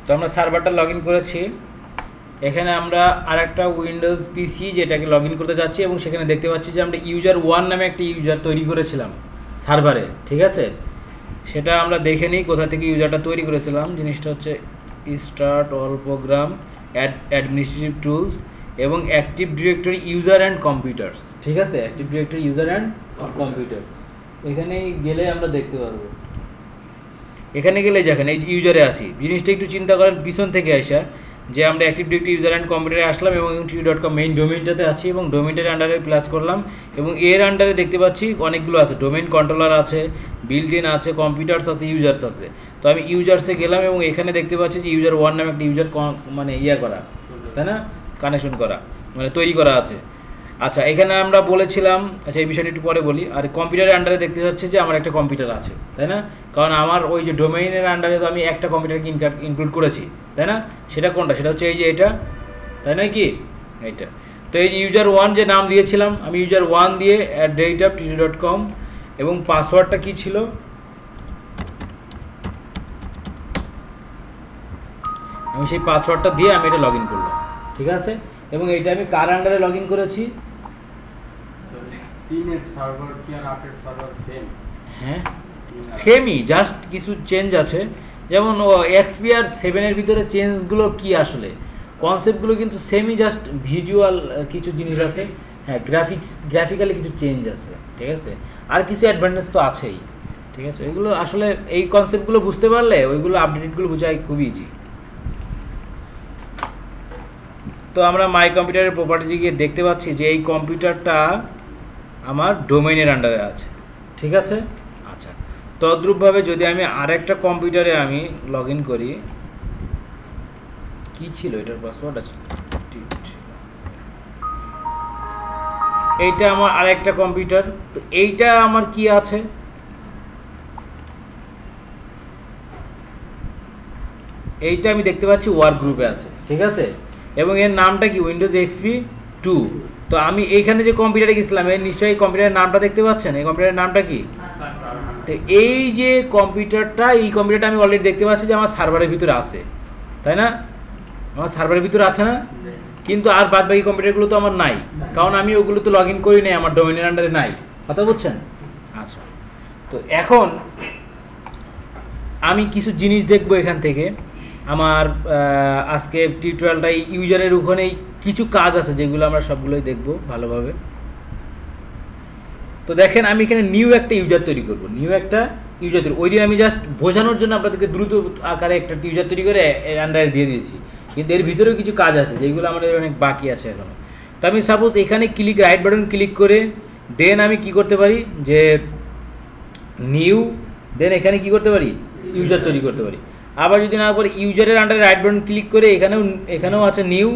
তো আমরা সার্ভারটা log in করেছি। এখানে আমরা আর একটা উইন্ডোজ পিসি যেটাকে লগ ইন করতে যাচ্ছি এবং সেখানে দেখতে পাচ্ছি যে আমরা ইউজার 1 নামে একটা ইউজার তৈরি করেছিলাম সার্ভারে, ঠিক আছে? সেটা আমরা দেখে নিই কোথা থেকে ইউজারটা তৈরি করেছিলাম। জিনিসটা হচ্ছে start all program, administrative tools এবং active directory user and computers, ঠিক আছে? Active directory user and computers এখানে গেলে আমরা দেখতে পারবো। এখানে গেলে দেখেন এই ইউজারে আছি। জিনিসটা একটু চিন্তা করেন পিছন থেকে আসা, যে আমরা অ্যাক্টিভ ডিরেক্টরি ইউজার অ্যান্ড কম্পিউটারে আসলাম এবং টিউ.কম মেইন ডোমেইনটাতে আছি এবং ডোমেইনটার আন্ডারে প্লাস করলাম এবং এর আন্ডারে দেখতে পাচ্ছি অনেকগুলো আছে, ডোমেইন কন্ট্রোলার আছে, বিল্ট ইন আছে, কম্পিউটার্স আছে, ইউজার্স আছে। তো আমি ইউজার্সে গেলাম এবং এখানে দেখতে পাচ্ছি যে ইউজার 1 নামে একটা ইউজার মানে করা, তাই না, কানেকশন করা, মানে তৈরি করা আছে। আচ্ছা, এখানে আমরা বলেছিলাম, আচ্ছা এই বিষয়টা একটু পরে বলি। আর কম্পিউটারের আন্ডারে দেখতে পাচ্ছি যে আমার একটা কম্পিউটার আছে, তাই না? কারণ আমার ওই যে ডোমেইনের আন্ডারে তো আমি একটা কম্পিউটারকে ইনক্লুড করেছি, তাই না? সেটা কোনটা? সেটা হচ্ছে এই যে এটা, তাই নয় কি? এইটা। তো এই যে ইউজার 1 যে নাম দিয়েছিলাম, আমি ইউজার 1 দিয়ে @tiu.com এবং পাসওয়ার্ডটা কি ছিল? আমি সেই পাসওয়ার্ডটা দিয়ে আমি এটা লগ ইন করলাম, ঠিক আছে? এবং এইটা আমি কার আন্ডারে লগ ইন করেছি? হ্যাঁ, সেমই, জাস্ট কিছু চেঞ্জ আছে। যেমন XP আর 7-এর ভিতরে চেঞ্জগুলো কি আসলে কনসেপ্টগুলো কিন্তু সেমই, জাস্ট ভিজুয়াল কিছু জিনিস আছে। হ্যাঁ, গ্রাফিক্যালি কিছু চেঞ্জ আছে, ঠিক আছে? আর কিছু অ্যাডভান্টেজ তো আছেই, ঠিক আছে? এগুলো আসলে এই কনসেপ্টগুলো বুঝতে পারলে ওইগুলো আপডেটেডগুলো বোঝাই খুব ইজি। তো আমরা মাই কম্পিউটারের প্রপার্টিজে গিয়ে দেখতে পাচ্ছি যে এই কম্পিউটারটা আমার ডোমেইনের আন্ডারে আছে, ঠিক আছে? আচ্ছা, তদ্রূপভাবে যদি আমি আরেকটা কম্পিউটারে আমি লগ ইন করি, কি ছিল এটার পাসওয়ার্ড? আছে এইটা আমার আরেকটা কম্পিউটার। তো এইটা আমার কি আছে? এইটা আমি দেখতে পাচ্ছি ওয়ার্ক গ্রুপে আছে, ঠিক আছে? এবং এর নামটা কি? Windows XP 2। তো আমি এইখানে যে কম্পিউটারে গেছিলাম এর নিশ্চয়ই এই কম্পিউটারের নামটা দেখতে পাচ্ছেন। এই কম্পিউটারের নামটা কি? তো এই যে কম্পিউটারটা, এই কম্পিউটারটা আমি অলরেডি দেখতে পাচ্ছি যে আমার সার্ভারের ভিতরে আছে, তাই না? আমার সার্ভারের ভিতরে আছে না? কিন্তু আর বাদ বাকি কম্পিউটারগুলো তো আমার নাই, কারণ আমি ওগুলো তো লগ ইন করি নাই, আমার ডোমেইনের আন্ডারে নাই। কথা বুঝছেন? আচ্ছা, তো এখন আমি কিছু জিনিস দেখবো এখান থেকে। আমার আজকে টিউটোরিয়ালটা ইউজারের ওখানেই কিছু কাজ আছে যেগুলো আমরা সবগুলোই দেখব ভালোভাবে। তো দেখেন, আমি এখানে নিউ একটা ইউজার তৈরি করব, নিউ একটা ইউজার তৈরি। ওই দিন আমি জাস্ট বোঝানোর জন্য আপনাদেরকে দ্রুত আকারে একটা ইউজার তৈরি করে আন্ডারে দিয়ে দিয়েছি, কিন্তু এর ভিতরেও কিছু কাজ আছে যেগুলো আমাদের অনেক বাকি আছে এখনো। তো আমি সাপোজ এখানে রাইট বাটন ক্লিক করে দেন আমি কি করতে পারি যে নিউ, দেন এখানে কি করতে পারি? ইউজার তৈরি করতে পারি। আবার যদি না পরে ইউজারের আন্ডারে রাইট বাটন ক্লিক করে এখানেও আছে নিউ,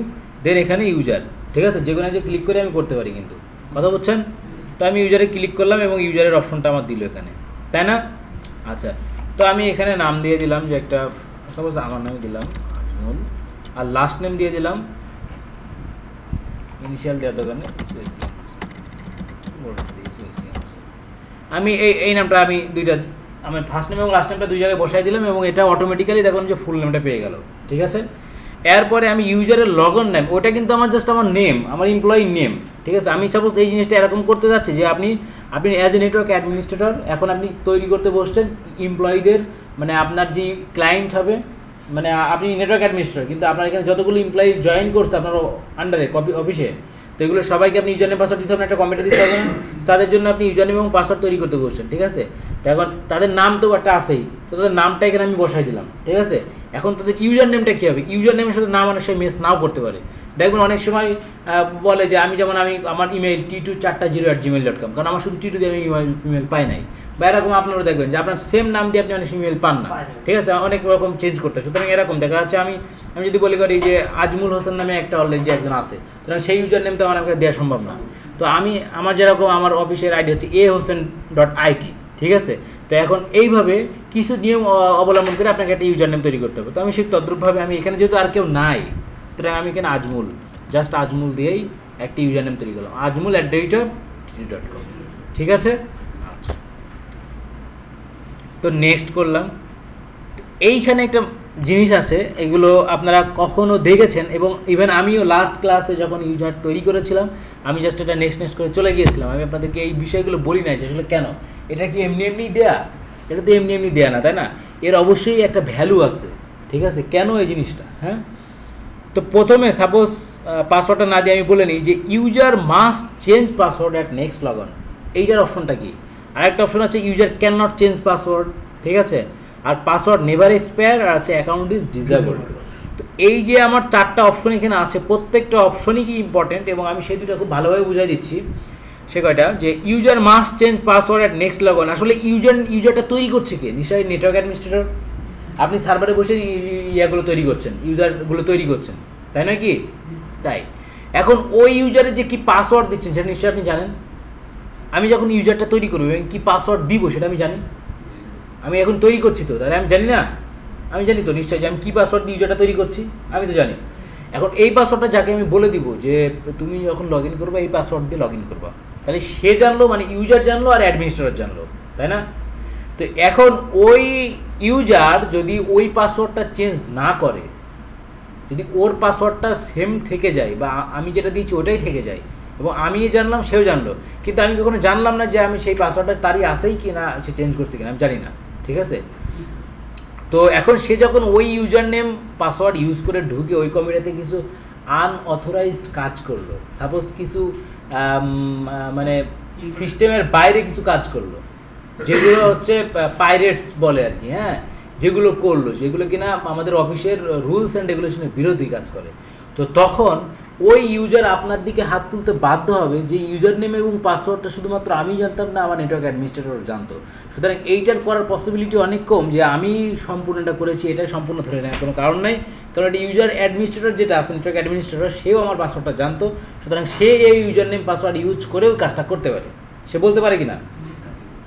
দেন এখানে ইউজার, ঠিক আছে? যে কোনো একটা ক্লিক করে আমি করতে পারি, কিন্তু কথা বলছেন? তো আমি ইউজারে ক্লিক করলাম এবং ইউজারের অপশনটা আমার দিল এখানে, তাই না? আচ্ছা, তো আমি এখানে নাম দিয়ে দিলাম যে একটা, সাপোজ আমার নামে দিলাম আজমল, আর লাস্ট নেম দিয়ে দিলাম, ইনিশিয়াল দেওয়ার দোকানে আমি এই নামটা আমি দুইটা, আমি ফার্স্ট নেম এবং লাস্ট নেমটা দুই জায়গায় বসাই দিলাম এবং এটা অটোমেটিক্যালি দেখুন যে ফুল নেমটা পেয়ে গেল, ঠিক আছে? এরপরে আমি ইউজারের লগন নেম, ওটা কিন্তু আমার জাস্ট আমার নেম, আমার এমপ্লয়ি নেম, ঠিক আছে? আমি সাপোজ এই জিনিসটা এরকম করতে যাচ্ছি যে আপনি অ্যাজ এ নেটওয়ার্ক অ্যাডমিনিস্ট্রেটর এখন আপনি তৈরি করতে বসছেন এমপ্লয়ীদের, মানে আপনার যে ক্লায়েন্ট হবে, মানে আপনি নেটওয়ার্ক অ্যাডমিনিস্ট্রেটর, কিন্তু আপনার এখানে যতগুলো এমপ্লয়ি জয়েন করছে আপনার আন্ডারে অফিসে, তো এগুলো সবাইকে আপনি ইউজার নেম পাসওয়ার্ড দিতে হবে, একটা কম্পিউটার দিতে হবে, তাদের জন্য আপনি ইউজার নেম এবং পাসওয়ার্ড তৈরি করতে বসছেন, ঠিক আছে? এখন তাদের নাম তো একটা আছেই, তো তাদের নামটা এখানে আমি বসাই দিলাম, ঠিক আছে? এখন তাদের ইউজার নেমটা কী হবে? ইউজার নেমের সাথে নাম অনেক সময় মেস নাও করতে পারে। দেখবেন অনেক সময় বলে যে আমি যেমন আমার ইমেল t240@gmail.com, কারণ আমার শুধু t2 দিয়ে আমি ইমেল পাই নাই, বা এরকম আপনারা দেখবেন যে আপনার সেম নাম দিয়ে আপনি অনেক ইমেল পান না, ঠিক আছে? অনেক রকম চেঞ্জ করতে হয়। সুতরাং এরকম দেখা যাচ্ছে আমি যদি বলি করি যে আজমুল হোসেন নামে একটা অলরেডি একজন আছে, সুতরাং সেই ইউজার নেম তো আমার আমাকে দেওয়া সম্ভব না। তো আমার যেরকম আমার অফিসের আইডি হচ্ছে ahosen.it, ঠিক আছে? তো এখন এইভাবে কিছু নিয়ম অবলম্বন করে আপনাকে একটা ইউজার নেম তৈরি করতে হবে। তো আমি সেই তদ্রূপভাবে আমি এখানে যেহেতু আর কেউ নাই, সুতরাং আমি এখানে আজমুল, জাস্ট আজমুল দিয়েই একটা ইউজার নেম তৈরি করলাম, ajmul@tiu.com, ঠিক আছে? আচ্ছা, তো নেক্সট করলাম। এইখানে একটা জিনিস আছে এগুলো আপনারা কখনো দেখেছেন, এবং ইভেন আমিও লাস্ট ক্লাসে যখন ইউজার তৈরি করেছিলাম আমি জাস্ট এটা নেক্সট করে চলে গিয়েছিলাম। আমি আপনাদেরকে এই বিষয়গুলো বলি নাই যে আসলে কেন এটা কি এমনি এমনি দেয়া, এটা তো এমনি এমনি দেয়া না, তাই না? এর অবশ্যই একটা ভ্যালু আছে, ঠিক আছে? কেন এই জিনিসটা, হ্যাঁ? তো প্রথমে সাপোজ পাসওয়ার্ডটা না দিয়ে আমি বলে নিই যে user must change password at next log on. এইটার অপশনটা কি? আরেকটা অপশন আছে user can not change password, ঠিক আছে? আর পাসওয়ার্ড নেভার এক্সপায়ার, আর আছে অ্যাকাউন্ট ইজ ডিসেবলড। তো এই যে আমার 4টা অপশন এখানে আছে, প্রত্যেকটা অপশনই কি ইম্পর্টেন্ট, এবং আমি সেই দুটো খুব ভালোভাবে বুঝাই দিচ্ছি। সে কয়টা যে user must change password at next log on, আসলে ইউজারটা তৈরি করছে কে? নিশ্চয়ই নেটওয়ার্ক অ্যাডমিনিস্ট্রেটর। আপনি সার্ভারে বসে ইয়াগুলো তৈরি করছেন, ইউজারগুলো তৈরি করছেন, তাই নয় কি? তাই এখন ওই ইউজারে যে কি পাসওয়ার্ড দিচ্ছেন সেটা নিশ্চয়ই আপনি জানেন। আমি যখন ইউজারটা তৈরি করবো কি পাসওয়ার্ড দিব সেটা আমি জানি। আমি এখন তৈরি করছি তো, তাহলে আমি জানি না? আমি জানি তো নিশ্চয়ই যে আমি কী পাসওয়ার্ড দিয়ে ইউজারটা তৈরি করছি, আমি তো জানি। এখন এই পাসওয়ার্ডটা যাকে আমি বলে দিব যে তুমি যখন লগ ইন করবা এই পাসওয়ার্ড দিয়ে লগ ইন করবা, তাহলে সে জানলো, মানে ইউজার জানলো আর অ্যাডমিনিস্ট্রেটর জানলো, তাই না? তো এখন ওই ইউজার যদি ওই পাসওয়ার্ডটা চেঞ্জ না করে, যদি ওর পাসওয়ার্ডটা সেম থেকে যায় বা আমি যেটা দিয়েছি ওটাই থেকে যায়, এবং আমি জানলাম সেও জানলো, কিন্তু আমি কখনো জানলাম না যে আমি সেই পাসওয়ার্ডটা তারই আসেই কি না, সে চেঞ্জ করছে কিনা আমি জানি না, ঠিক আছে? তো এখন সে যখন ওই ইউজার নেম পাসওয়ার্ড ইউজ করে ঢুকে ওই কম্পিউটারতে কিছু আনঅথরাইজড কাজ করলো, সাপোজ কিছু মানে সিস্টেমের বাইরে কিছু কাজ করলো, যেগুলো হচ্ছে পাইরেটস বলে আর কি, হ্যাঁ, যেগুলো করলো, যেগুলো কিনা আমাদের অফিসের রুলস অ্যান্ড রেগুলেশনের বিরোধী কাজ করে, তো তখন ওই ইউজার আপনার দিকে হাত তুলতে বাধ্য হবে যে ইউজার নেম এবং পাসওয়ার্ডটা শুধুমাত্র আমি জানতাম না, আমার নেটওয়ার্ক অ্যাডমিনিস্ট্রেটর জানতো। সুতরাং এইটার করার পসিবিলিটি অনেক কম যে আমি সম্পূর্ণটা করেছি, এটা সম্পূর্ণ ধরে নেওয়ার কোনো কারণ নাই, কারণ এটা ইউজার অ্যাডমিনিস্ট্রেটর যেটা আছে, নেটওয়ার্ক অ্যাডমিনিস্ট্রেটর, সেও আমার পাসওয়ার্ডটা জানতো। সুতরাং সে এই ইউজার নেম পাসওয়ার্ড ইউজ করেও কাজটা করতে পারে। সে বলতে পারে কি না?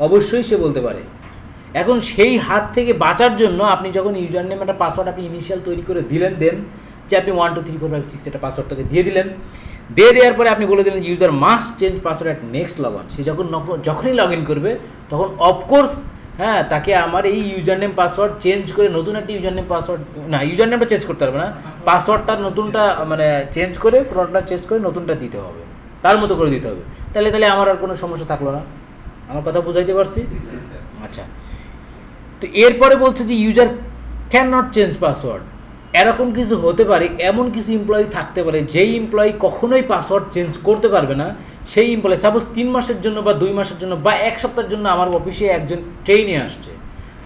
অবশ্যই সে বলতে পারে। এখন সেই হাত থেকে বাঁচার জন্য আপনি যখন ইউজার নেম একটা পাসওয়ার্ড আপনি ইনিশিয়াল তৈরি করে দিলেন, দেন যে আপনি 1 2 3 4 5 6 এটা পাসওয়ার্ডটাকে দিয়ে দিলেন, দিয়ে দেওয়ার পরে আপনি বলে দিলেন user must change password at next log on. সে যখনই লগ ইন করবে তখন অফকোর্স, হ্যাঁ, তাকে আমার এই ইউজার নেম পাসওয়ার্ড চেঞ্জ করে নতুন একটা ইউজার নেম পাসওয়ার্ড, না ইউজার নেমটা চেঞ্জ করতে পারবে না, পাসওয়ার্ডটা নতুনটা মানে চেঞ্জ করে, পুরোটা চেঞ্জ করে নতুনটা দিতে হবে, তার মতো করে দিতে হবে। তাহলে আমার আর কোনো সমস্যা থাকলো না। আমার কথা বুঝাইতে পারছি? আচ্ছা, তো এরপরে বলছে যে user can not change password. এরকম কিছু হতে পারে, এমন কিছু এমপ্লয়ি থাকতে পারে যেই এমপ্লয়ি কখনোই পাসওয়ার্ড চেঞ্জ করতে পারবে না। সেই এমপ্লয়ি সাপোজ 3 মাসের জন্য বা 2 মাসের জন্য বা 1 সপ্তাহের জন্য আমার অফিসে একজন ট্রেইনে আসছে,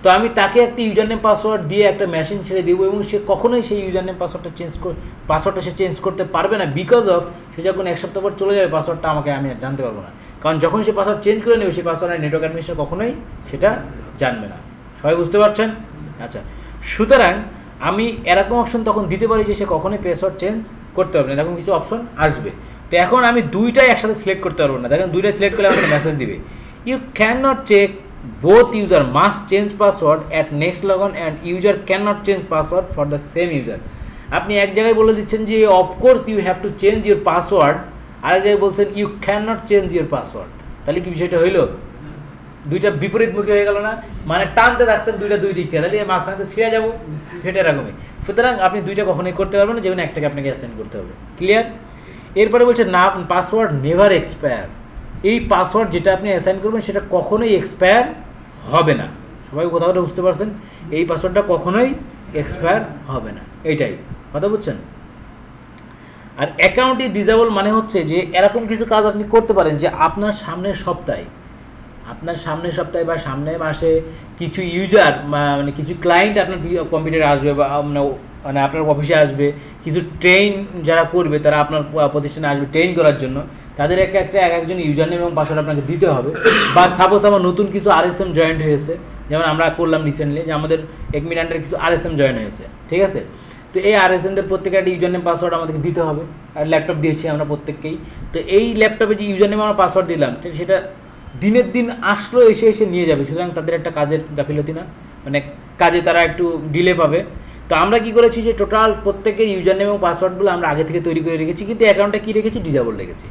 তো আমি তাকে একটা ইউজার নেম পাসওয়ার্ড দিয়ে একটা মেশিন ছেড়ে দেবো, এবং সে কখনোই সেই ইউজার নেম পাসওয়ার্ডটা সে চেঞ্জ করতে পারবে না, বিকজ অফ সে যখন 1 সপ্তাহ পর চলে যাবে পাসওয়ার্ডটা আমি আর জানতে পারবো না, কারণ যখন সে পাসওয়ার্ড চেঞ্জ করে নেবে সেই পাসওয়ার্ড নেটওয়ার্ক অ্যাডমিনিস্ট্রেটর কখনোই সেটা জানবে না। সবাই বুঝতে পারছেন? আচ্ছা, সুতরাং আমি এরকম অপশন তখন দিতে পারি যে সে কখনোই পাসওয়ার্ড চেঞ্জ করতে পারবে না, এরকম কিছু অপশন আসবে। তো এখন আমি দুইটাই একসাথে সিলেক্ট করতে পারবো না। দেখেন দুইটাই সিলেক্ট করলে আমাকে মেসেজ দিবে you can not check both user must change password at next logon and user cannot change password for the same user। আপনি এক জায়গায় বলে দিচ্ছেন যে of course you have to change your password, আরেক জায়গায় বলছেন you can not change your password. তাহলে কি বিষয়টা হইলো? দুইটা বিপরীতমুখী হয়ে গেল না? মানে টানতে থাকছেন দুইটা দুই দিক থেকে, তাহলে মাঝখানে ছিঁড়ে যাবো, সেটা এরকমই। সুতরাং আপনি দুইটা কখনোই করতে পারবেন না, যেখানে একটাকে আপনাকে অ্যাসাইন করতে হবে। ক্লিয়ার? এরপরে বলছে না, পাসওয়ার্ড নেভার এক্সপায়ার। এই পাসওয়ার্ড যেটা আপনি অ্যাসাইন করবেন সেটা কখনোই এক্সপায়ার হবে না। সবাই কথাটা বুঝতে পারছেন? এই পাসওয়ার্ডটা কখনোই এক্সপায়ার হবে না, এইটাই কথা বুঝছেন? আর অ্যাকাউন্ট ইজ ডিসেবল মানে হচ্ছে যে এরকম কিছু কাজ আপনি করতে পারেন যে আপনার সামনের সপ্তাহে বা সামনের মাসে কিছু ইউজার মানে কিছু ক্লায়েন্ট আপনার কম্পিউটারে আসবে বা মানে আপনার অফিসে আসবে, কিছু ট্রেন যারা করবে তারা আপনার প্রতিষ্ঠানে আসবে ট্রেন করার জন্য, তাদের একজন ইউজার নেম এবং পাসওয়ার্ড আপনাকে দিতে হবে। বা সাপোজ আমার নতুন কিছু RSM জয়েন্ট হয়েছে, যেমন আমরা করলাম রিসেন্টলি যে আমাদের এডমিন আন্ডারে কিছু RSM জয়েন হয়েছে, ঠিক আছে? তো এই RSMদের প্রত্যেকের একটা ইউজার নেম পাসওয়ার্ড আমাদেরকে দিতে হবে, আর ল্যাপটপ দিয়েছি আমরা প্রত্যেককেই। তো এই ল্যাপটপে যে ইউজার নেম আমরা পাসওয়ার্ড দিলাম সেটা দিনের দিন আসলো, এসে নিয়ে যাবে, সুতরাং তাদের একটা কাজের গাফিলতি না, মানে কাজে তারা একটু ডিলে পাবে। তো আমরা কি করেছি যে টোটাল প্রত্যেকের ইউজার নেম এবং পাসওয়ার্ডগুলো আমরা আগে থেকে তৈরি করে রেখেছি, কিন্তু অ্যাকাউন্টটা কী রেখেছি? ডিসেবল রেখেছি।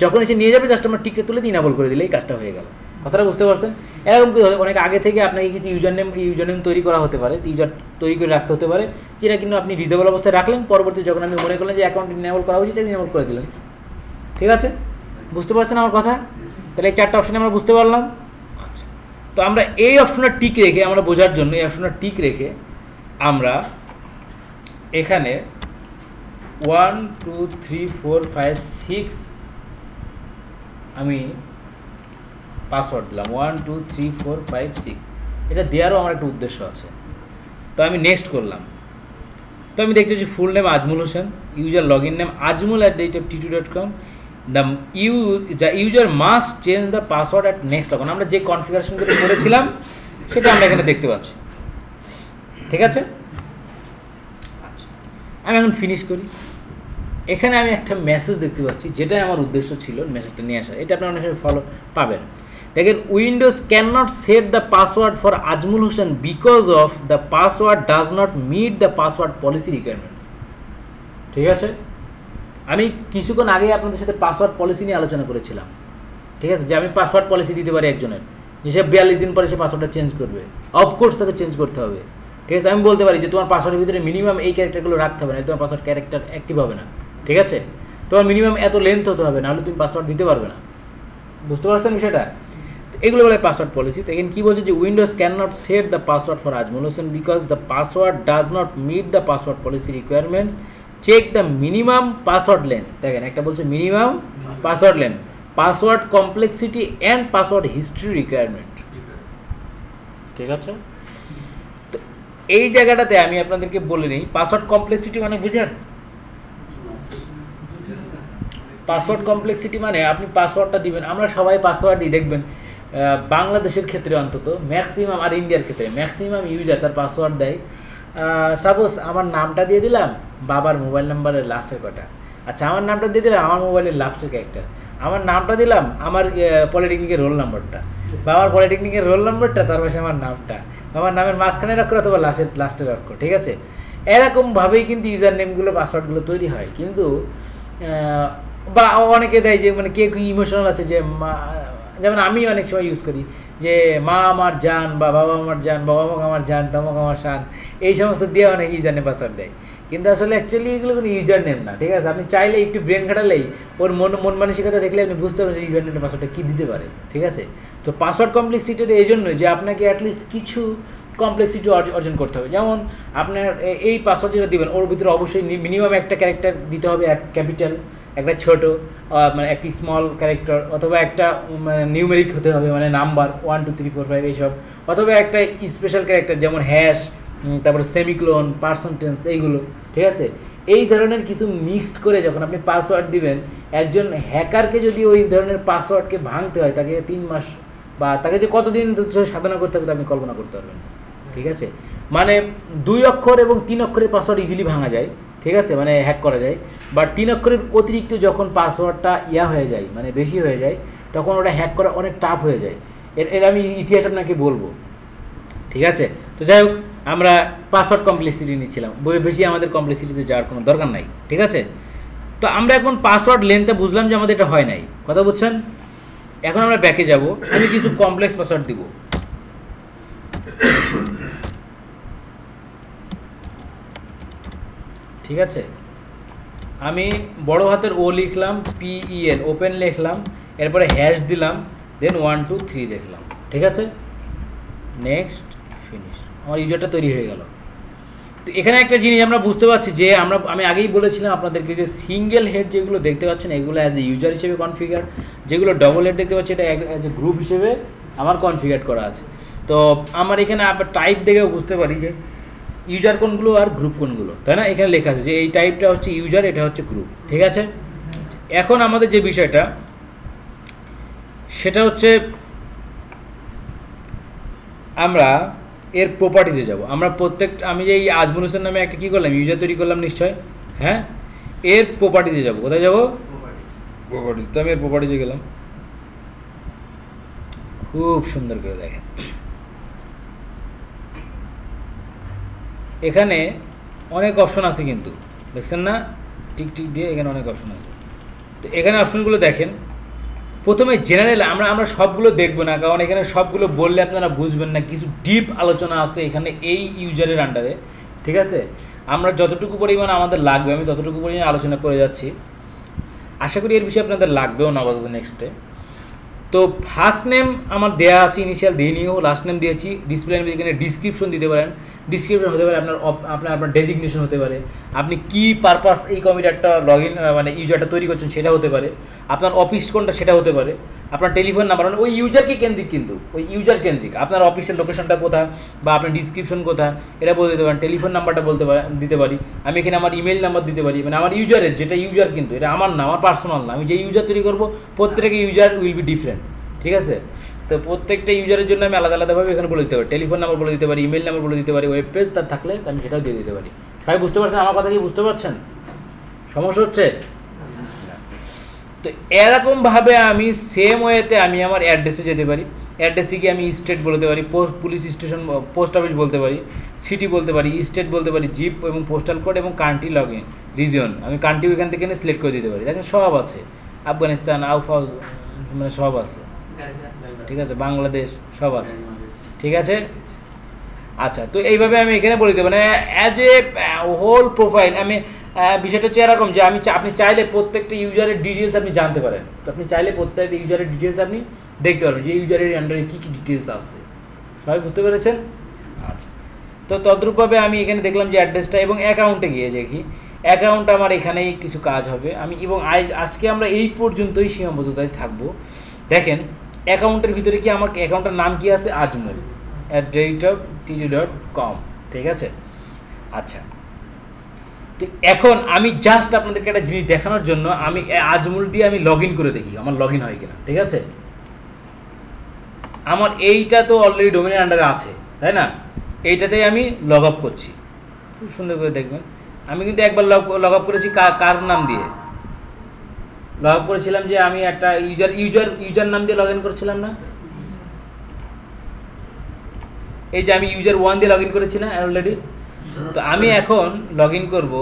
যখন এসে নিয়ে যাবে জাস্ট আমরা টিকটা তুলে ইনেবল করে দিলেই কাজটা হয়ে গেল। কথাটা বুঝতে পারছেন? এরকম কি অনেক আগে থেকে আপনাকে কিছু ইউজার নেম তৈরি করা হতে পারে, ইউজার তৈরি করে রাখতে হতে পারে, যেটা কিন্তু আপনি ডিজেবল অবস্থায় রাখলেন, পরবর্তী যখন আপনি মনে করলেন যে অ্যাকাউন্ট ইনেবল করা উচিত ইনেবল করে দিলেন। ঠিক আছে, বুঝতে পারছেন আমার কথা? তাহলে এই 4টা অপশানে আমরা বুঝতে পারলাম। আচ্ছা, তো আমরা এই অপশনটা টিক রেখে, আমরা বোঝার জন্য এই অপশনটা টিক রেখে আমরা এখানে 1 2 3 4 5 6 আমি পাসওয়ার্ড দিলাম 1 2 3 4 5 6। এটা দেওয়ারও আমার একটা উদ্দেশ্য আছে। তো আমি নেক্সট করলাম। তো আমি দেখতে পাচ্ছি full name Azmul Hossain, user log in name ajmul@t2.com, the user must change the password at next log in. আমরা যে কনফিগারেশনগুলো করেছিলাম সেটা আমরা এখানে দেখতে পাচ্ছি। ঠিক আছে, আচ্ছা আমি এখন ফিনিশ করি। এখানে আমি একটা মেসেজ দেখতে পাচ্ছি, যেটাই আমার উদ্দেশ্য ছিল মেসেজটা নিয়ে আসা। এটা আপনারা অনেক সময় ফলো পাবেন। দেখেন, Windows can not set the password for Azmul Hossain because of the password does not meet the password policy requirement. ঠিক আছে, আমি কিছুক্ষণ আগে আপনাদের সাথে পাসওয়ার্ড পলিসি নিয়ে আলোচনা করেছিলাম। ঠিক আছে, যে আমি পাসওয়ার্ড পলিসি দিতে পারি একজনের, যে সে 42 দিন পরে সে পাসওয়ার্ডটা চেঞ্জ করবে, অফকোর্স তাকে চেঞ্জ করতে হবে। ঠিক আছে, আমি বলতে পারি যে তোমার পাসওয়ার্ডের ভিতরে মিনিমাম এই ক্যারেক্টারগুলো রাখতে হবে না, তোমার পাসওয়ার্ড ক্যারেক্টার অ্যাক্টিভ হবে না। ঠিক আছে, তোমার মিনিমাম এত লেন্থ হতে হবে, নাহলে তুমি পাসওয়ার্ড দিতে পারবে না। বুঝতে পারছেন বিষয়টা? এগুলো বলে পাসওয়ার্ড পলিসি। তো এখানে কী বলছে যে Windows can not set the password for Azmul Hossain because the password does not meet the password policy requirements, check the minimum password length. দেখেন, একটা বলছে minimum password length, password complexity and password history requirement. ঠিক আছে, তো এই জায়গাটাতে আমি আপনাদেরকে বলে নিই, পাসওয়ার্ড কমপ্লেক্সিটি মানে বুঝেন? পাসওয়ার্ড কমপ্লেক্সিটি মানে আপনি পাসওয়ার্ডটা দিবেন, আমরা সবাই পাসওয়ার্ড দিই, দেখবেন বাংলাদেশের ক্ষেত্রে অন্তত ম্যাক্সিমাম, আর ইন্ডিয়ার ক্ষেত্রে ম্যাক্সিমাম ইউজার তার পাসওয়ার্ড দেয়। সাপোজ আমার নামটা দিয়ে দিলাম, বাবার মোবাইল নাম্বারের লাস্টের কটা, আচ্ছা আমার নামটা দিয়ে দিলাম, আমার মোবাইলের লাস্টের ক্যারেক্টার, আমার নামটা দিলাম, আমার পলিটেকনিকের রোল নাম্বারটা, বাবার পলিটেকনিকের রোল নাম্বারটা, তার পাশে আমার নামটা, আমার নামের মাঝখানের অক্ষর অথবা লাস্টের অক্ষর। ঠিক আছে, এরকমভাবেই কিন্তু ইউজার নেমগুলো পাসওয়ার্ডগুলো তৈরি হয়। কিন্তু বা অনেকে দেয় যে মানে কে ইমোশনাল আছে, যে যেমন আমি অনেক সময় ইউজ করি যে মা আমার জান, বা বাবা আমার জান, বাবা আমাক আমার জান, তমক আমার শান, এই সমস্ত দিয়ে অনেক ইউজার নেম পাসওয়ার্ড দেয়। কিন্তু আসলে অ্যাকচুয়ালি এগুলো কোনো ইউজার নেম না। ঠিক আছে, আপনি চাইলে একটু ব্রেন খাটালেই, ওর মন মানসিকতা দেখলে আপনি বুঝতে পারবেন যে ইউজার নেম পাসওয়ার্ডটা কী দিতে পারে। ঠিক আছে, তো পাসওয়ার্ড কমপ্লেক্সিটিটা এই জন্যই যে আপনাকে অ্যাটলিস্ট কিছু কমপ্লেক্সিটি অর্জন করতে হবে। যেমন আপনার এই পাসওয়ার্ড যেটা দেবেন, ওর ভিতরে অবশ্যই মিনিমাম একটা ক্যারেক্টার দিতে হবে, এক ক্যাপিটাল, একটা ছোটো মানে একটি স্মল ক্যারেক্টার, অথবা একটা মানে নিউমেরিক হতে হবে, মানে নাম্বার 1 2 3 4 5 এইসব, অথবা একটা স্পেশাল ক্যারেক্টার যেমন হ্যাশ, তারপরে সেমিক্লোন, পার্সেন্টেন্স, এইগুলো। ঠিক আছে, এই ধরনের কিছু মিক্সড করে যখন আপনি পাসওয়ার্ড দিবেন, একজন হ্যাকারকে যদি ওই ধরনের পাসওয়ার্ডকে ভাঙতে হয়, তাকে 3 মাস বা তাকে যে কতদিন সাধনা করতে হবে তা আপনি কল্পনা করতে পারবেন। ঠিক আছে, মানে 2 অক্ষর এবং 3 অক্ষরের পাসওয়ার্ড ইজিলি ভাঙা যায়। ঠিক আছে, মানে হ্যাক করা যায়। বাট 3 অক্ষরের অতিরিক্ত যখন পাসওয়ার্ডটা হয়ে যায়, মানে বেশি হয়ে যায়, তখন ওটা হ্যাক করা অনেক টাফ হয়ে যায়। এর আমি ইতিহাস আপনাকে বলবো। ঠিক আছে, তো যাই হোক, আমরা পাসওয়ার্ড কমপ্লেক্সিটি নিচ্ছিলাম, বেশি আমাদের কমপ্লেক্সিটিতে যাওয়ার কোনো দরকার নাই। ঠিক আছে, তো আমরা এখন পাসওয়ার্ড লেন্থটা বুঝলাম যে আমাদের এটা হয় নাই, কথা বুঝছেন? এখন আমরা ব্যাকে যাব, আমি কিছু কমপ্লেক্স পাসওয়ার্ড দিব। ঠিক আছে, আমি বড় হাতের ও লিখলাম, PEN ওপেন লিখলাম, এরপরে হ্যাশ দিলাম, দেন 1 2 3 দেখলাম। ঠিক আছে, নেক্সট, ফিনিশ, আমার ইউজারটা তৈরি হয়ে গেল। তো এখানে একটা জিনিস আমরা বুঝতে পারছি যে আমি আগেই বলেছিলাম আপনাদেরকে যে সিঙ্গেল হেড যেগুলো দেখতে পাচ্ছেন এগুলো অ্যাজ এ ইউজার হিসেবে কনফিগার, যেগুলো ডবল হেড দেখতে পাচ্ছি এটা অ্যাজ এ গ্রুপ হিসেবে আমার কনফিগার করা আছে। তো আমার এখানে আবার টাইপ দেখেও বুঝতে পারি যে ইউজার কোনগুলো আর গ্রুপ কোনগুলো, তাই না? এখানে লেখা আছে যে এই টাইপটা হচ্ছে ইউজার, এটা হচ্ছে গ্রুপ। ঠিক আছে, এখন আমাদের যে বিষয়টা সেটা হচ্ছে আমরা এর প্রপার্টিজে যাব। আমরা আমি যে এই আজমুল হোসেন নামে একটা কী করলাম, ইউজার তৈরি করলাম নিশ্চয়, হ্যাঁ, এর প্রপার্টিজে যাব। কোথায় যাব? প্রপার্টিজ। তো আমি এর প্রপার্টিজে গেলাম, খুব সুন্দর করে দেখেন, এখানে অনেক অপশন আছে কিন্তু দেখছেন না, টিক টিক দিয়ে এখানে অনেক অপশন আছে। তো এখানে অপশনগুলো দেখেন, প্রথমে জেনারেল আমরা সবগুলো দেখবো না, কারণ এখানে সবগুলো বললে আপনারা বুঝবেন না, কিছু ডিপ আলোচনা আছে এখানে এই ইউজারের আন্ডারে, ঠিক আছে। আমরা যতটুকু পরিমাণ আমাদের লাগবে আমি ততটুকু পরিমাণ আলোচনা করে যাচ্ছি, আশা করি এর বিষয়ে আপনাদের লাগবেও না আপাতত নেক্সটে। তো ফার্স্ট নেম আমার দেওয়া আছে, ইনিশিয়াল দিয়ে নিও, লাস্ট নেম দিয়েছি, ডিসপ্লে নেম এখানে ডিসক্রিপশন দিতে পারেন, ডিসক্রিপশন হতে পারে আপনার ডেজিগনেশন হতে পারে, আপনি কি পারপাস এই কম্পিউটারটা লগ ইন মানে ইউজারটা তৈরি করছেন সেটা হতে পারে, আপনার অফিস কোনটা সেটা হতে পারে, আপনার টেলিফোন নাম্বার, মানে ওই ইউজারকে কেন্দ্রিক, কিন্তু ওই ইউজার কেন্দ্রিক, আপনার অফিসের লোকেশনটা কোথায় বা আপনার ডিসক্রিপশন কোথায় এটা বলে দিতে পারেন, টেলিফোন নাম্বারটা দিতে পারি, আমি এখানে আমার ইমেল নাম্বার দিতে পারি, মানে আমার ইউজারের যেটা ইউজার, কিন্তু এটা আমার না, আমার পার্সোনাল না, আমি যে ইউজার তৈরি করবো প্রত্যেকটা ইউজার উইল বি ডিফারেন্ট, ঠিক আছে। তো প্রত্যেকটা ইউজারের জন্য আমি আলাদা আলাদাভাবে এখানে বলে দিতে পারি, টেলিফোন নাম্বার বলে দিতে পারি, ইমেল নাম্বার বলে দিতে পারি, ওয়েব পেজ তার থাকলে আমি সেটাও দিয়ে দিতে পারি। সবাই বুঝতে পারছেন আমার কথা, কি বুঝতে পারছেন? সমস্যা হচ্ছে? তো এরকমভাবে আমি সেম ওয়েতে আমি আমার অ্যাড্রেসে যেতে পারি, অ্যাড্রেসে গিয়ে আমি স্টেট বলতে পারি, পুলিশ স্টেশন, পোস্ট অফিস বলতে পারি, সিটি বলতে পারি, স্টেট বলতে পারি, জিপ এবং পোস্টাল কোড এবং কান্ট্রি লগ ইন রিজিয়ন, আমি কান্ট্রি এখান থেকে সিলেক্ট করে দিতে পারি, দেখেন সব আছে, আফগানিস্তান আউফাউজ মানে সব আছে, ঠিক আছে, বাংলাদেশ সব আছে, ঠিক আছে। আচ্ছা, তো এইভাবে আমি এখানে বলে দেবো, মানে অ্যাজ এ হোল প্রোফাইল আমি বিষয়টা হচ্ছে এরকম যে আপনি চাইলে প্রত্যেকটা ইউজারের ডিটেলস আপনি জানতে পারেন, তো আপনি চাইলে প্রত্যেকটা ইউজারের ডিটেলস আপনি দেখতে পারবেন যে ইউজারের আন্ডারে কী কী ডিটেলস আছে, সবাই বুঝতে পেরেছেন? আচ্ছা, তো তদ্রূপভাবে আমি এখানে দেখলাম যে অ্যাড্রেসটা, এবং অ্যাকাউন্টে গিয়ে দেখি অ্যাকাউন্ট আমার এখানেই কিছু কাজ হবে আমি, এবং আজকে আমরা এই পর্যন্তই সীমাবদ্ধতায় থাকবো। দেখেন অ্যাকাউন্টের ভিতরে কি আমার অ্যাকাউন্টের নাম কি আছে, আজমল @tg.com, ঠিক আছে। আচ্ছা, তো এখন আমি জাস্ট আপনাদেরকে একটা জিনিস দেখানোর জন্য আমি আজমল দিয়ে আমি লগ ইন করে দেখি আমার লগ ইন হয় কিনা, ঠিক আছে। আমার এইটা তো অলরেডি ডোমেনের আন্ডারে আছে, তাই না, এইটাতেই আমি লগ আপ করছি, খুব সুন্দর করে দেখবেন। আমি কিন্তু একবার লগ আপ করেছি কার নাম দিয়ে লগ আপ করেছিলাম, যে আমি একটা ইউজার নাম দিয়ে লগ ইন করেছিলাম না, এই যে আমি ইউজার 1 দিয়ে লগ ইন করেছি না অলরেডি। তো আমি এখন লগ ইন করবো,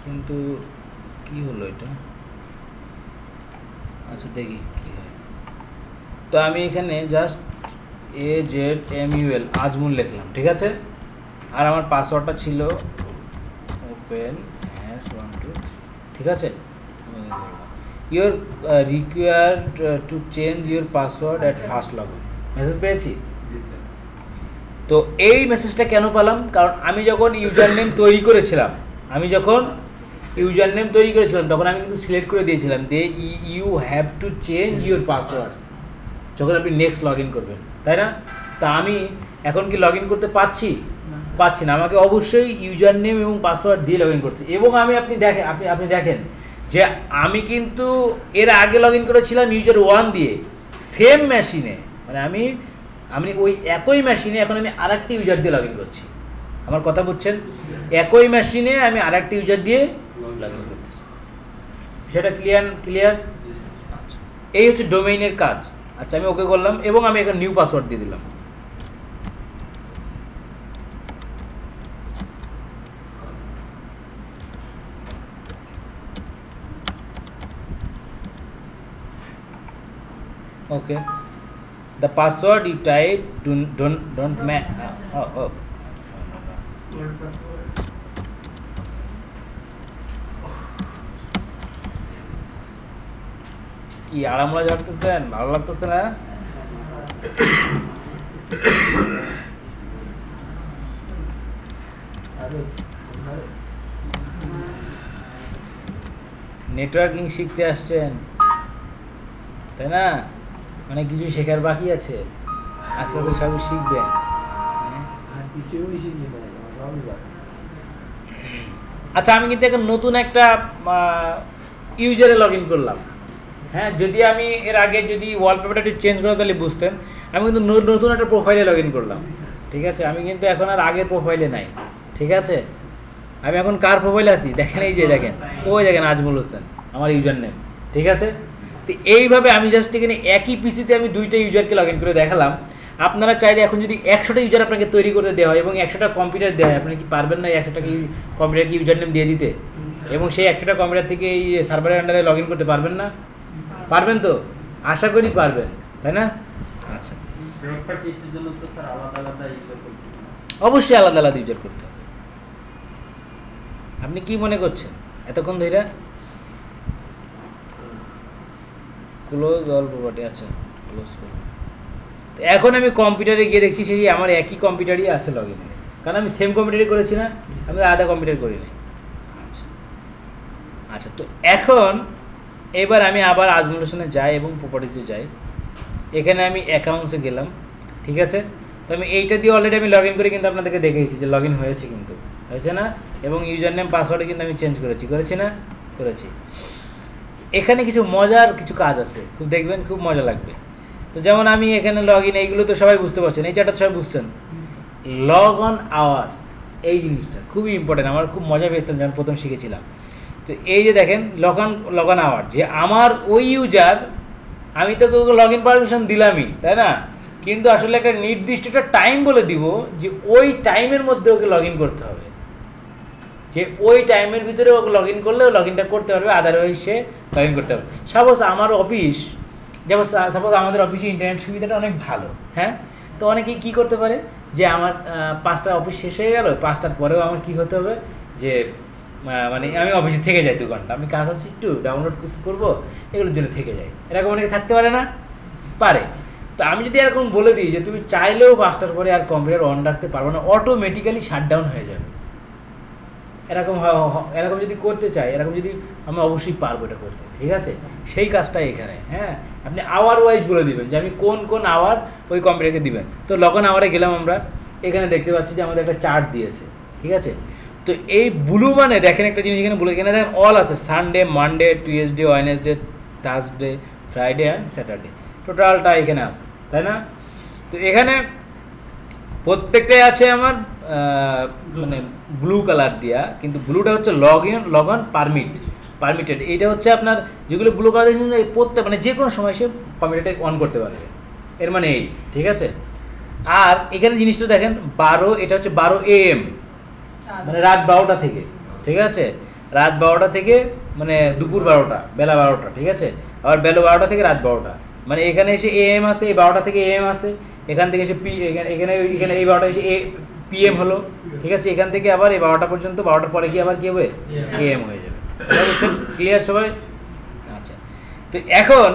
কিন্তু কি হলো এটা, আচ্ছা দেখি কি হয়। তো আমি এখানে জাস্ট AZMUL আজমুল লিখলাম, ঠিক আছে, আর আমার পাসওয়ার্ডটা ছিল ওপেন #123, ঠিক আছে। Your required to change your password at first login, message পেয়েছি। তো এই মেসেজটা কেন পেলাম, কারণ আমি যখন ইউজার নেম তৈরি করেছিলাম তখন আমি কিন্তু সিলেক্ট করে দিয়েছিলাম যে you have to change your password যখন আপনি নেক্সট লগ ইন করবেন, তাই না। তা আমি এখন কি লগ ইন করতে পারছি না, আমাকে অবশ্যই ইউজার নেম এবং পাসওয়ার্ড দিয়ে লগ ইন করছি। এবং আপনি দেখেন যে আমি কিন্তু এর আগে লগ ইন করেছিলাম ইউজার 1 দিয়ে সেম মেশিনে, মানে আমি ওই একই মেশিনে এখন আমি আরেকটি ইউজার দিয়ে লগ ইন করছি, আমার কথা বুঝছেন, একই মেশিনে আমি আরেকটি ইউজার দিয়ে লগ ইন করতেছি, সেটা ক্লিয়ার। আচ্ছা, এই হচ্ছে ডোমেইনের কাজ। আচ্ছা, আমি ওকে করলাম এবং আমি এখন নিউ পাসওয়ার্ড দিয়ে দিলাম। Okay, the password you type don't match. Oh. Word password. কি আরামলা ঝাড়তেছেন, ভালো লাগতেছে না? নেটওয়ার্কিং শিখতে আসছেন, তাই না, অনেক কিছু শেখার বাকি আছে, আস্তে আস্তে সব শিখবেন। আচ্ছা, আমি কিন্তু এখন নতুন একটা ইউজারে লগ ইন করলাম, হ্যাঁ, যদি আমি এর আগে যদি ওয়ালপেপারটা একটু চেঞ্জ করা তাহলে বুঝতেন। আমি কিন্তু নতুন একটা প্রোফাইলে লগ ইন করলাম, ঠিক আছে, আমি কিন্তু এখন আর আগের প্রোফাইলে নাই, ঠিক আছে। আমি এখন কার প্রোফাইলে আছি দেখেন, এই যে দেখেন, ওই দেখেন আজমল হোসেন আমার ইউজার নেম, ঠিক আছে। তো এইভাবে আমি জাস্ট এখানে একই পিসিতে আমি 2টা ইউজারকে লগ ইন করে দেখালাম। আপনারা চাইলে এখন যদি 100টা ইউজার আপনাকে তৈরি করে দেওয়া হয় এবং 100টা কম্পিউটার দেওয়া হয়, আপনি কি পারবেন না 100টা কম্পিউটারকে ইউজার নেম দিয়ে দিতে? এবং সেই একটা কম্পিউটার থেকে এই সার্ভারের আন্ডারে লগ ইন করতে পারবেন না? পারবেন তো? আশা করি পারবেন, তাই না? আচ্ছা, অবশ্যই আলাদা আলাদা ইউজার করতে হবে। আপনি কি মনে করছেন এতক্ষণ ধরে? ক্লোজ অল প্রপার্টি, আচ্ছা ক্লোজ করুন। তো এখন আমি কম্পিউটারে গিয়ে দেখছি সেই আমার একই কম্পিউটারই আছে লগ ইনে, কারণ আমি সেম কম্পিউটারে করেছি না, আমি আলাদা কম্পিউটার করি নাই। আচ্ছা আচ্ছা, তো এখন এবার আমি আবার আজমল হোসেনে যাই এবং প্রপার্টিসে যাই। এখানে আমি অ্যাকাউন্টসে গেলাম, ঠিক আছে? তো আমি এইটা দিয়ে অলরেডি আমি লগ ইন করে কিন্তু আপনাদেরকে দেখেছি যে লগ ইন হয়েছে, কিন্তু হয়েছে না? এবং ইউজার নেম পাসওয়ার্ডে কিন্তু আমি চেঞ্জ করেছি না? করেছি। এখানে কিছু মজার কিছু কাজ আছে, খুব দেখবেন, খুব মজা লাগবে। তো যেমন আমি এখানে লগ ইন, এইগুলো তো সবাই বুঝতে পারছেন, এই চারটা তো সবাই বুঝছেন। লগ অন আওয়ার্স, এই জিনিসটা খুবই ইম্পর্টেন্ট, আমার খুব মজা পেয়েছিলাম যখন প্রথম শিখেছিলাম। তো এই যে দেখেন লগ অন আওয়ার, যে আমার ওই ইউজার, আমি তো লগ ইন পারমিশন দিলামই, তাই না? কিন্তু আসলে একটা নির্দিষ্ট একটা টাইম বলে দিব যে ওই টাইমের মধ্যে ওকে লগ ইন করতে হবে, যে ওই টাইমের ভিতরে ওকে লগ ইন করলে লগ ইনটা করতে পারবে, আদারওয়াইজ সে লগ ইন করতে হবে। সাপোজ আমার অফিস, যেমন সাপোজ আমাদের অফিসে ইন্টারনেট সুবিধাটা অনেক ভালো, হ্যাঁ? তো অনেকেই কী করতে পারে যে আমার 5টা অফিস শেষ হয়ে গেল, 5টার পরেও আমার কী হতে হবে যে মানে আমি অফিসে থেকে যাই 2 ঘন্টা, আমি কাজ আছে একটু ডাউনলোড কিছু করবো, এগুলোর জন্য থেকে যাই, এরকম অনেকে থাকতে পারে না? পারে। তো আমি যদি এরকম বলে দিই যে তুমি চাইলেও 5টার পরে আর কম্পিউটার অন রাখতে পারবো না, অটোমেটিক্যালি শাটডাউন হয়ে যাবে, এরকম যদি করতে চাই, এরকম যদি আমি অবশ্যই পারবো এটা করতে, ঠিক আছে? সেই কাজটা এখানে, হ্যাঁ, আপনি আওয়ার ওয়াইজ বলে দিবেন যে আমি কোন আওয়ার ওই কম্পিউটারকে দিবেন। তো লগ অন আওয়ারে গেলাম আমরা, এখানে দেখতে পাচ্ছি যে আমাদের একটা চার্ট দিয়েছে, ঠিক আছে? তো এই ব্লু মানে দেখেন একটা জিনিস এখানে ব্লু, এখানে দেখেন অল আছে, Sunday, Monday, Tuesday, Wednesday, Thursday, Friday and Saturday, টোটালটা এখানে আছে, তাই না? তো এখানে প্রত্যেকটাই আছে আমার মানে ব্লু কালার দিয়া, কিন্তু ব্লুটা হচ্ছে লগ অন পারমিটেড। এইটা হচ্ছে আপনার যেগুলো ব্লু কালার দিয়েছেন প্রত্যেক মানে যে কোনো সময় সে কম্পিউটারটা অন করতে পারবে, এর মানে এই, ঠিক আছে? আর এখানে জিনিসটা দেখেন 12, এটা হচ্ছে 12 AM, মানে রাত 12টা থেকে, ঠিক আছে? রাত 12টা থেকে মানে দুপুর 12টা, বেলা 12টা, ঠিক আছে? আবার বেলা 12টা থেকে রাত 12টা, মানে এখানে এসে AM আছে, এই 12টা থেকে AM আছে, এখান থেকে এসে এখানে এই 12টা এসে PM হলো, ঠিক আছে? এখান থেকে আবার এই 12টা পর্যন্ত, 12টার পরে কি আবার কি হবে? AM হয়ে যাবে। ক্লিয়ার সবাই? আচ্ছা, তো এখন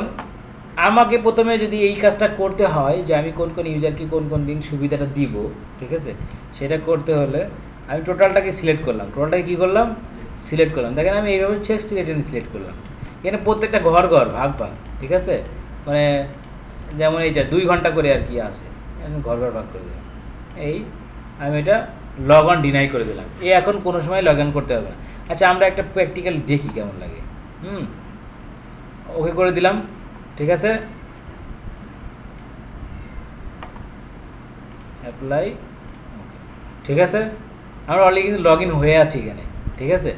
আমাকে প্রথমে যদি এই কাজটা করতে হয় যে আমি কোন ইউজারকে কোন দিন সুবিধাটা দিব, ঠিক আছে? সেটা করতে হলে আমি টোটালটাকে সিলেক্ট করলাম, টোটালটাকে কী করলাম? সিলেক্ট করলাম। দেখেন আমি এইভাবে সিলেক্ট করলাম, এখানে প্রত্যেকটা ঘর ভাগ, ঠিক আছে? মানে যেমন এইটা 2 ঘন্টা করে আর কি আছে, ঘর ভাগ করে দিলাম। এই আমি এটা লগ অন ডিনাই করে দিলাম, এখন কোনো সময় লগ ইন করতে হবে না। আচ্ছা, আমরা একটা প্র্যাকটিক্যাল দেখি কেমন লাগে। ওকে করে দিলাম, ঠিক আছে? অ্যাপ্লাই, ঠিক আছে? আমরা অলরেডি কিন্তু লগ ইন হয়ে আছি এখানে, ঠিক আছে?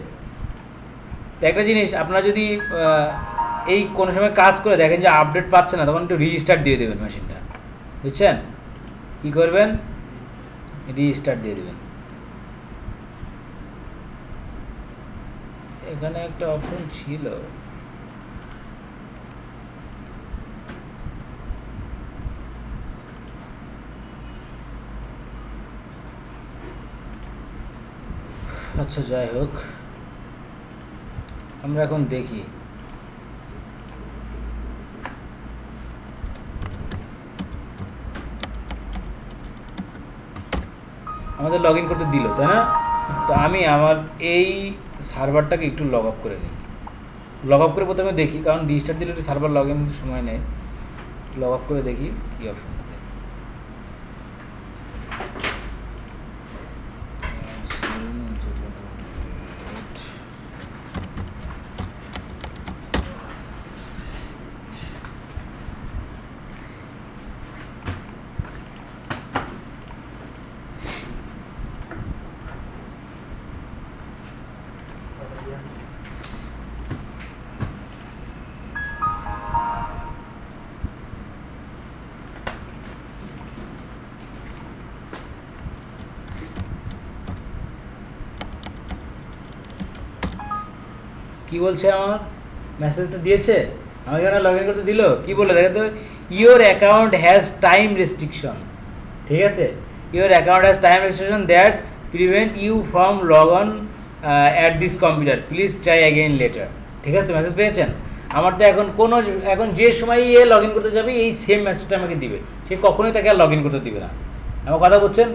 তো একটা জিনিস, আপনারা যদি এই কোনো সময় কাজ করে দেখেন যে আপডেট পাচ্ছে না, তখন একটু রিস্টার্ট দিয়ে দেবেন মেশিনটা, বুঝছেন? কী করবেন? রিস্টার্ট দিয়ে দেবেন। এখানে একটা অপশন ছিল, আচ্ছা যাই হোক, আমরা এখন দেখি। আমাদের লগ ইন করতে দিল, তাই না? তো আমি আমার এই সার্ভারটাকে একটু লগ আপ করে নিই। লগ আপ করে প্রথমে দেখি, কারণ রিস্টার্ট দিলে সার্ভার লগ ইন সময় নেয়। লগ আপ করে দেখি কী অপশন। কি বলছে আমার মেসেজটা দিয়েছে আমাকে এখানে লগ ইন করতে দিল কি বলে দেখে তো your account has time restriction ঠিক আছে your account has time restriction that prevent you from log on at this computer please try again later ঠিক আছে মেসেজ পেয়েছেন আমার তো এখন যে সময় এ লগ ইন করতে যাবে এই সেম মেসেজটা আমাকে দিবে সে কখনোই তাকে আর লগ ইন করতে দিবে না আমার কথা বলছেন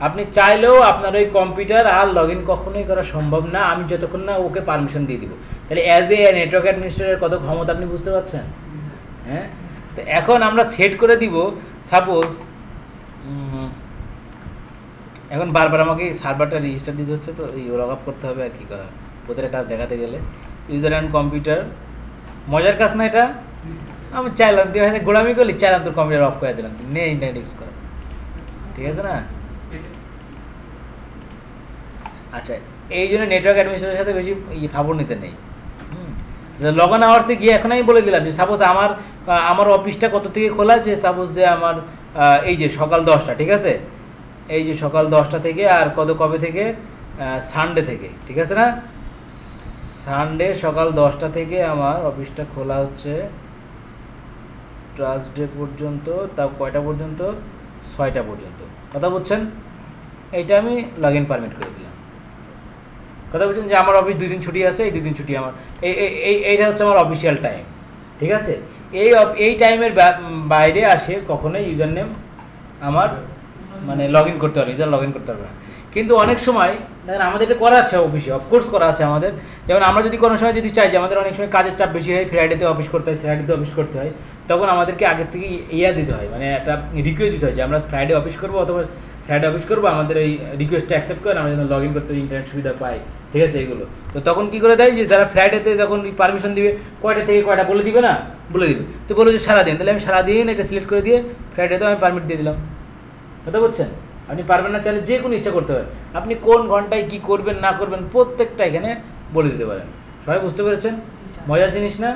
আপনি চাইলেও আপনার ওই কম্পিউটার আর লগ ইন কখনোই করা সম্ভব না আমি যতক্ষণ না ওকে পারমিশন দিয়ে দিব তাহলে অ্যাজ এ নেটওয়ার্ক অ্যাডমিনিস্ট্রেটর কত ক্ষমতা আপনি বুঝতে পারছেন হ্যাঁ তো এখন আমরা সেট করে দিব সাপোজ এখন বারবার আমাকে সার্ভারটা রেজিস্টার দিতে হচ্ছে তো এই লগ আপ করতে হবে আর কি করার প্রতিটা কাজ দেখাতে গেলে ইউজার অ্যান্ড কম্পিউটার মজার কাজ না এটা আমি চাইলাম দিয়ে গোড়ামি করলি চাইলাম তোর কম্পিউটার অফ করে দিলাম নে ইন্টারনেট ইউজ কর ঠিক আছে না আচ্ছা এই জন্য নেটওয়ার্ক অ্যাডমিনিস্ট্রেটরের সাথে বেশি ফাবর নিতে নেই লগ অন আওয়ার্সে গিয়ে এখন আমি বলে দিলাম যে সাপোজ আমার অফিসটা কত থেকে খোলা আছে সাপোজ যে আমার এই যে সকাল 10টা ঠিক আছে এই যে সকাল 10টা থেকে আর কবে থেকে সানডে থেকে ঠিক আছে না সানডে সকাল 10টা থেকে আমার অফিসটা খোলা হচ্ছে ট্রাস্টডে পর্যন্ত তাও কয়টা পর্যন্ত 6টা পর্যন্ত কথা বলছেন এইটা আমি লগ ইন পারমিট করে দিলাম কথা বলছেন যে আমার অফিস 2 দিন ছুটি আছে এই 2 দিন ছুটি আমার এইটা হচ্ছে আমার অফিসিয়াল টাইম ঠিক আছে এই টাইমের বাইরে আসে কখনোই ইউজার নেম আমার মানে লগ ইন করতে পারবে ইউজার লগ ইন করতে পারবে না কিন্তু অনেক সময় দেখেন আমাদের এটা করা আছে অফিসে অফকোর্স করা আছে আমাদের যেমন আমরা যদি কোনো সময় যদি চাই যে আমাদের অনেক সময় কাজের চাপ বেশি হয় ফ্রাইডেতে অফিস করতে হয় স্যাটারডেতে অফিস করতে হয় তখন আমাদেরকে আগের থেকে দিতে হয় মানে একটা রিকোয়েস্ট দিতে হয় যে আমরা ফ্রাইডে অফিস করবো অথবা স্যাটারডে অফিস করবো আমাদের এই রিকোয়েস্টটা অ্যাকসেপ্ট করেন আমরা যেন লগ ইন করতে ইন্টারনেট সুবিধা পাই ঠিক আছে এইগুলো তো তখন কী করে দেয় যে যারা ফ্রাইডেতে যখন পারমিশন দিবে কয়টা থেকে কয়টা বলে দিবে না বলে দিবে তো বলো যে সারাদিন তাহলে আমি সারাদিন এটা সিলেক্ট করে দিয়ে ফ্রাইডেতেও আমি পারমিট দিয়ে দিলাম কথা বলছেন আপনি পারবেন না চাইলে যে কোনো ইচ্ছা করতে পারেন আপনি কোন ঘন্টায় কি করবেন না করবেন প্রত্যেকটা এখানে বলে দিতে পারেন সবাই বুঝতে পেরেছেন মজার জিনিস না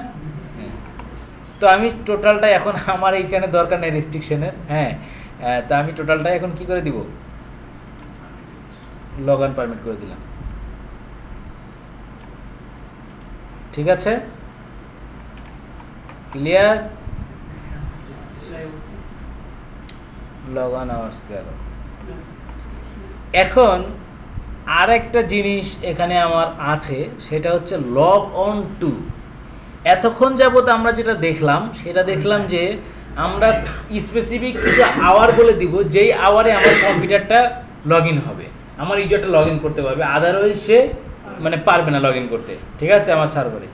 তো আমি টোটালটা এখন আমার এইখানে দরকার নেই রেস্ট্রিকশনের হ্যাঁ তা আমি টোটালটা এখন কি করে দিব লগ ইন পারমিট করে দিলাম ঠিক আছে ক্লিয়ার লগ অন আওয়ার্স গেল এখন আর একটা জিনিস এখানে আমার আছে সেটা হচ্ছে লগ অন টু এতক্ষণ যাবত আমরা যেটা দেখলাম সেটা দেখলাম যে আমরা স্পেসিফিক কিছু আওয়ার বলে দিব যেই আওয়ারে আমার কম্পিউটারটা লগ ইন হবে আমার ইউজারটা লগ ইন করতে পারবে আদারওয়াইজ সে মানে পারবে না লগ ইন করতে ঠিক আছে আমার সার্ভারে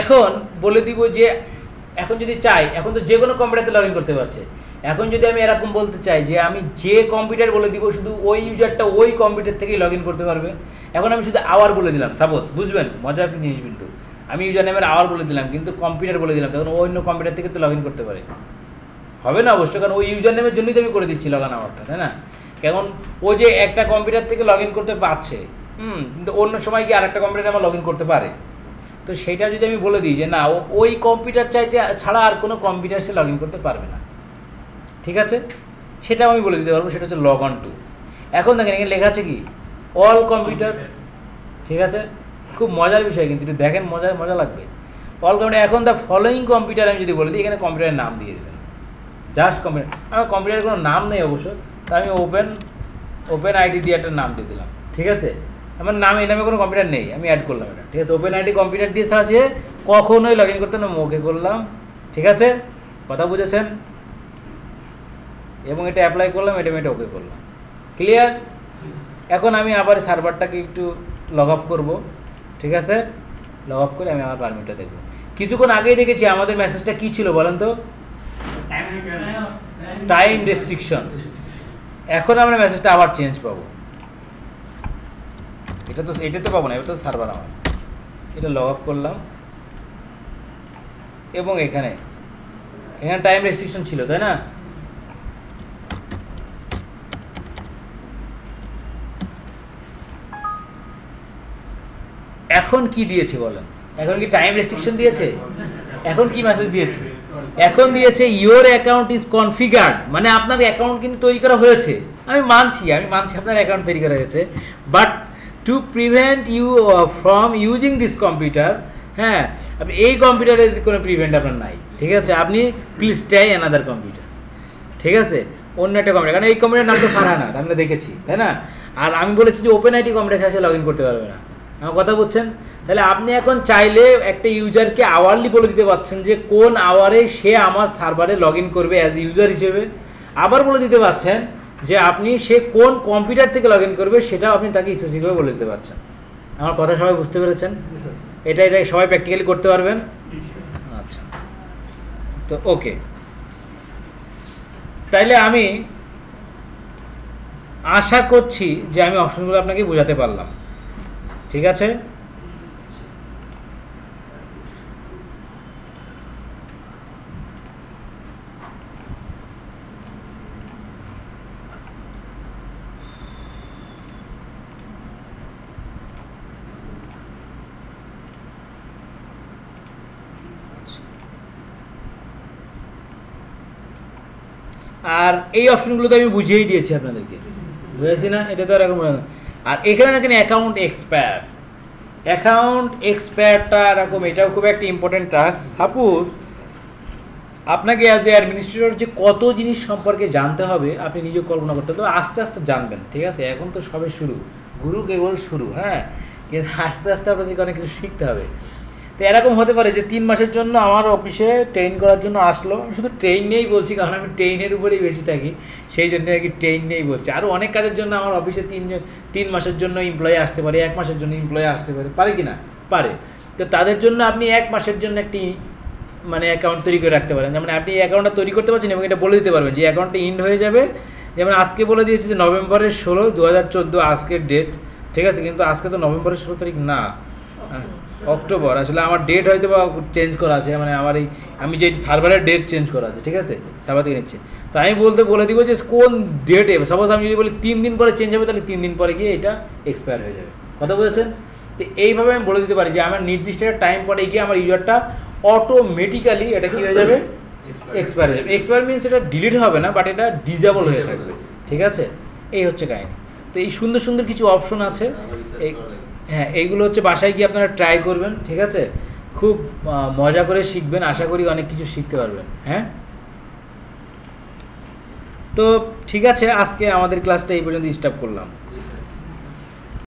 এখন বলে দিব যে এখন যদি চাই এখন তো যে কোনো কম্পিউটারতে লগ ইন করতে পারছে এখন যদি আমি এরকম বলতে চাই যে আমি যে কম্পিউটার বলে দিব শুধু ওই ইউজারটা ওই কম্পিউটার থেকেই লগ ইন করতে পারবে এখন আমি শুধু আওয়ার বলে দিলাম সাপোজ বুঝবেন মজার একটা জিনিস কিন্তু আমি ইউজার নেমের আওয়ার বলে দিলাম কিন্তু কম্পিউটার বলে দিলাম তখন অন্য কম্পিউটার থেকে তো লগ ইন করতে পারে হবে না অবশ্যই কারণ ওই ইউজার নেমের জন্যই তো আমি করে দিচ্ছি লগ ইন আওয়ারটা তাই না কেমন ও যে একটা কম্পিউটার থেকে লগ ইন করতে পারছে কিন্তু অন্য সময় গিয়ে আরেকটা কম্পিউটারে আমার লগ ইন করতে পারে তো সেইটা যদি আমি বলে দিই যে না ওই কম্পিউটার চাইতে ছাড়া আর কোনো কম্পিউটার সে লগ ইন করতে পারবে না ঠিক আছে সেটাও আমি বলে দিতে পারবো সেটা হচ্ছে লগ অন টু এখন দেখেন এখানে লেখা আছে কি অল কম্পিউটার ঠিক আছে খুব মজার বিষয় কিন্তু একটু দেখেন মজা লাগবে অল কম্পিউটার এখন দ্য ফলোয়িং কম্পিউটার আমি যদি বলে দিই এখানে কম্পিউটারের নাম দিয়ে দেবেন জাস্ট কম্পিউটার আমার কম্পিউটারের কোনো নাম নেই অবশ্য তা আমি ওপেন আইডি দিয়ে একটা নাম দিয়ে দিলাম ঠিক আছে আমার নাম এই নামে কোনো কম্পিউটার নেই আমি অ্যাড করলাম এটা ঠিক আছে ওপেন আইডি কম্পিউটার দিয়ে ছাড়া সে কখনোই লগ ইন করতে না ওকে করলাম ঠিক আছে কথা বুঝেছেন এবং এটা অ্যাপ্লাই করলাম এটা ওকে করলাম ক্লিয়ার এখন আমি আবার সার্ভারটাকে একটু লগ আপ করবো ঠিক আছে লগ আপ করে আমি আমার পারমিটটা দেখবো কিছুক্ষণ আগেই দেখেছি আমাদের মেসেজটা কি ছিল বলেন তো টাইম রেস্ট্রিকশন এখন আমরা মেসেজটা আবার চেঞ্জ পাবো এটা তো পাবো না এটা তো সার্ভার আমার এটা লগ আপ করলাম এবং এখানে টাইম রেস্ট্রিকশন ছিল তাই না এখন কি দিয়েছে বলেন এখন কি টাইম রেস্ট্রিকশন দিয়েছে এখন কি মেসেজ দিয়েছে এখন দিয়েছে ইওর অ্যাকাউন্ট ইজ কনফিগার্ড মানে আপনার অ্যাকাউন্ট কিন্তু তৈরি করা হয়েছে আমি মানছি আপনার অ্যাকাউন্ট তৈরি করা হয়েছে but to prevent you from using this computer হ্যাঁ, আপনি এই কম্পিউটারে কোনো প্রিভেন্ট আপনার নাই, ঠিক আছে? আপনি প্লিজ ট্রাই অ্যানাদার কম্পিউটার, ঠিক আছে? অন্য একটা কম্পিউটার, কারণ এই কম্পিউটার নাম তো ফারহানা, আমরা দেখেছি, তাই না? আর আমি বলেছি যে ওপেন আইটি কম্পিউটার সাথে লগ ইন করতে পারবে না, আমার কথা বুঝছেন? তাহলে আপনি এখন চাইলে একটা ইউজারকে আওয়ারলি বলে দিতে পারছেন যে কোন আওয়ারে সে আমার সার্ভারে লগ ইন করবে অ্যাজ ইউজার হিসেবে, আবার বলে দিতে পারছেন যে আপনি সে কোন কম্পিউটার থেকে লগ ইন করবে সেটাও আপনি তাকে স্পেসিফিকভাবে বলে দিতে পারছেন। আমার কথা সবাই বুঝতে পেরেছেন? এটা সবাই প্র্যাকটিক্যালি করতে পারবেন? আচ্ছা, তো ওকে, তাইলে আমি আশা করছি যে আমি অপশনগুলো আপনাকে বোঝাতে পারলাম, ঠিক আছে? আর এই অপশনগুলো তো আমি বুঝিয়েই দিয়েছি আপনাদেরকে, বুঝেছি না? এটা তো এরকম। আর এখানে দেখেন অ্যাকাউন্ট এক্সপায়ারটা এরকম, এটাও খুব একটা ইম্পর্টেন্ট টাস্ক। সাপোজ আপনাকে অ্যাজ এ অ্যাডমিনিস্ট্রেটর যে কত জিনিস সম্পর্কে জানতে হবে আপনি নিজে কল্পনা করতে হবে, আস্তে আস্তে জানবেন, ঠিক আছে? এখন তো সবে শুরু, গুরু কেবল শুরু, হ্যাঁ, কিন্তু আস্তে আস্তে আপনাদেরকে অনেক কিছু শিখতে হবে। তো এরকম হতে পারে যে 3 মাসের জন্য আমার অফিসে ট্রেন করার জন্য আসলো, আমি শুধু ট্রেন নিয়েই বলছি কারণ আমি ট্রেনের উপরেই বেশি থাকি, সেই জন্য আর কি ট্রেন নিয়েই বলছি। আরও অনেক কাজের জন্য আমার অফিসে 3 মাসের জন্য এমপ্লয়ি আসতে পারে, 1 মাসের জন্য এমপ্লয়ি আসতে পারে, পারে কি না? পারে। তো তাদের জন্য আপনি 1 মাসের জন্য একটি মানে অ্যাকাউন্ট তৈরি করে রাখতে পারেন, যেমন আপনি অ্যাকাউন্টটা তৈরি করতে পারছেন এবং এটা বলে দিতে পারবেন যে অ্যাকাউন্টটা ইন্ড হয়ে যাবে, যেমন আজকে বলে দিয়েছি যে নভেম্বরের 16, 2014 আজকের ডেট, ঠিক আছে? কিন্তু আজকে তো নভেম্বরের 16 তারিখ না, অক্টোবর। আসলে আমার ডেট হয়তো বা চেঞ্জ করা আছে, মানে আমার এই আমি যে সার্ভারের ডেট চেঞ্জ করা আছে, ঠিক আছে? সার্ভার থেকে নিচ্ছে, তো আমি বলে দিব যে কোন ডেটে, সাপোজ আমি যদি বলি 3 দিন পরে চেঞ্জ হবে, তাহলে 3 দিন পরে গিয়ে এটা এক্সপায়ার হয়ে যাবে, কথা বলেছেন? তো এইভাবে আমি বলে দিতে পারি যে আমার নির্দিষ্ট একটা টাইম পরে গিয়ে আমার ইউজারটা অটোমেটিক্যালি এটা কী হয়ে যাবে, এক্সপায়ার হয়ে যাবে। এক্সপায়ার মিনস এটা ডিলিট হবে না, বাট এটা ডিজেবল হয়ে থাকবে, ঠিক আছে? এই হচ্ছে কাহিনী। তো এই সুন্দর সুন্দর কিছু অপশন আছে, এই হ্যাঁ, এইগুলো হচ্ছে বাসায় গিয়ে আপনারা ট্রাই করবেন, ঠিক আছে? খুব মজা করে শিখবেন, আশা করি অনেক কিছু শিখতে পারবেন। হ্যাঁ, তো ঠিক আছে, আজকে আমাদের ক্লাসটা এই পর্যন্ত স্টপ করলাম।